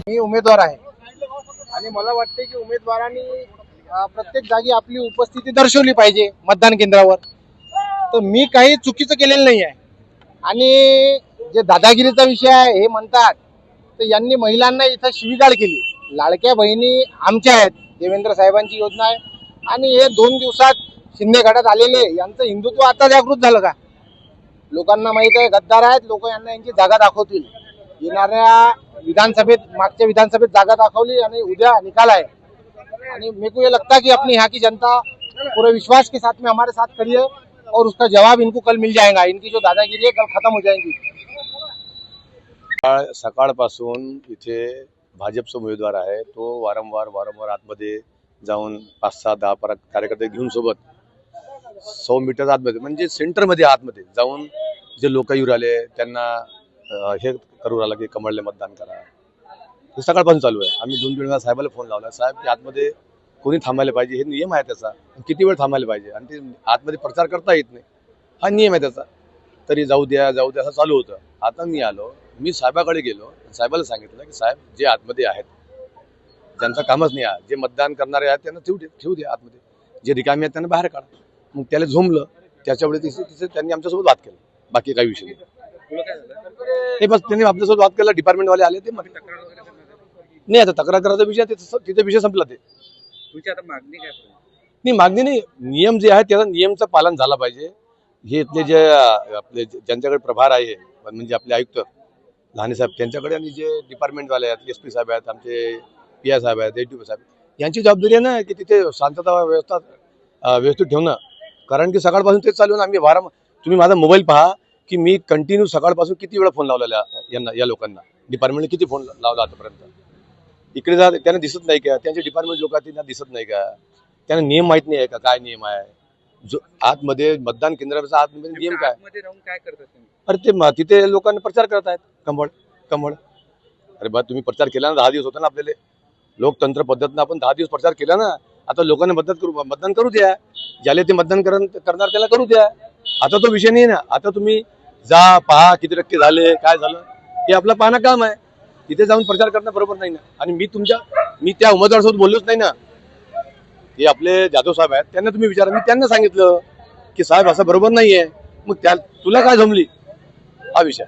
मी उमेदवार आहे आणि मला वाटते की उमेदवारांनी प्रत्येक जागी आपली उपस्थिती दर्शवली पाहिजे मतदान केंद्रावर. तर मी काही चुकीचं केलेलं नाही आहे. आणि जे दादागिरीचा विषय आहे हे म्हणतात, तर यांनी महिलांना इथं शिवीगाळ केली. लाडक्या बहिणी आमच्या आहेत, देवेंद्र साहेबांची योजना आहे. आणि हे 2 दिवसात शिंदे गटात आलेले यांचं हिंदुत्व आता जागृत झालं का? लोकांना माहित आहे गद्दार आहेत लोक, यांना यांची जागा दाखवतील. येणाऱ्या विधानसभेत, मागच्या विधानसभेत जागा दाखवली आणि उद्या निकाल आहे. आणि मेरे को ये लगता है कि अपनी यहाँ की जनता पूरे विश्वास के साथ में हमारे साथ खड़ी है और उसका जवाब इनको कल मिल जाएगा. इनकी जो दादागिरी है कल खत्म हो जाएगी. सकाळपासून इथे भाजपचा उमेदवार आहे, तो वारंवार आतमध्ये जाऊन 5, 6, 10 कार्यकर्ते घेऊन सोबत 100 मीटर आतमध्ये म्हणजे सेंटरमध्ये आतमध्ये जाऊन जे लोक येऊ राहिले त्यांना हे करू राहिला की कमळले मतदान करा. हे सकाळपासून चालू आहे. आम्ही 2-3 वेळा साहेबाला फोन लावला, साहेब की आतमध्ये कोणी थांबायला पाहिजे, हे नियम आहे त्याचा, किती वेळ थांबायला पाहिजे आणि ते आतमध्ये प्रचार करता येत नाही, हा नियम आहे त्याचा. तरी जाऊ द्या असं चालू होतं. आता मी आलो, मी साहेबाकडे गेलो, साहेबाला सांगितलं की साहेब जे आतमध्ये आहेत ज्यांचं कामच नाही आहे, जे मतदान करणारे आहेत त्यांना ठेवू द्या आतमध्ये, जे रिकामी आहेत त्यांना बाहेर काढा. मग त्याला झोंबलं, त्याच्यामुळे तिथे त्यांनी आमच्यासोबत वाद केला. बाकी काही विषय नाही. बस त्यांनी आपल्यासोबत वाद केला, डिपार्टमेंटवाले आले ते नाही. आता तक्रार करायचा विषय तिथे विषय संपला. ते आता मागणी काय नाही, मागणी नाही, नियम जे आहे त्याचा नियमचं पालन झालं पाहिजे. हे इथले जे आपले ज्यांच्याकडे प्रभार आहे म्हणजे आपले आयुक्त लहाने साहेब त्यांच्याकडे, आणि जे डिपार्टमेंटवाले आहेत, SP साहेब आहेत, आमचे PI साहेब आहेत, ADO साहेब, यांची जबाबदारी आहे ना की तिथे शांतता व्यवस्थित ठेवणं. कारण की सकाळपासून तेच चालू आहे. आम्ही तुम्ही माझा मोबाईल पहा की मी कंटिन्यू सकाळपासून किती वेळा फोन लावलेला यांना, या लोकांना डिपार्टमेंटने किती फोन लावला आतापर्यंत. इकडे जा, त्यांना दिसत नाही का? त्यांचे डिपार्टमेंट लोक त्यांना दिसत नाही का? त्यांना नियम माहित नाही आहे का? काय नियम आहे जो आतमध्ये मतदान केंद्राचा आतमध्ये नियम काय करतात? अरे ते तिथे लोकांना प्रचार करत आहेत कमळ. अरे बा, तुम्ही प्रचार केला ना, 10 दिवस होता ना आपल्याला लोकतंत्र पद्धतीनं, आपण 10 दिवस प्रचार केला ना. आता लोकांना मतदान करू द्या, ज्याला ते मतदान करणार त्याला करू द्या. आता तो विषय नाही ना. आता तुम्ही जा, पहा किती टक्के झाले, काय झालं, हे आपलं पाहणं काम आहे. तिथे जाऊन प्रचार करणं बरोबर नाही ना. आणि मी त्या उमेदवारासोबत बोललोच नाही ना. ते आपले जाधव साहेब आहेत, त्यांना तुम्ही विचारा. मी त्यांना सांगितलं की साहेब असं बरोबर नाहीये. मग तुला काय जमली, हा विषय.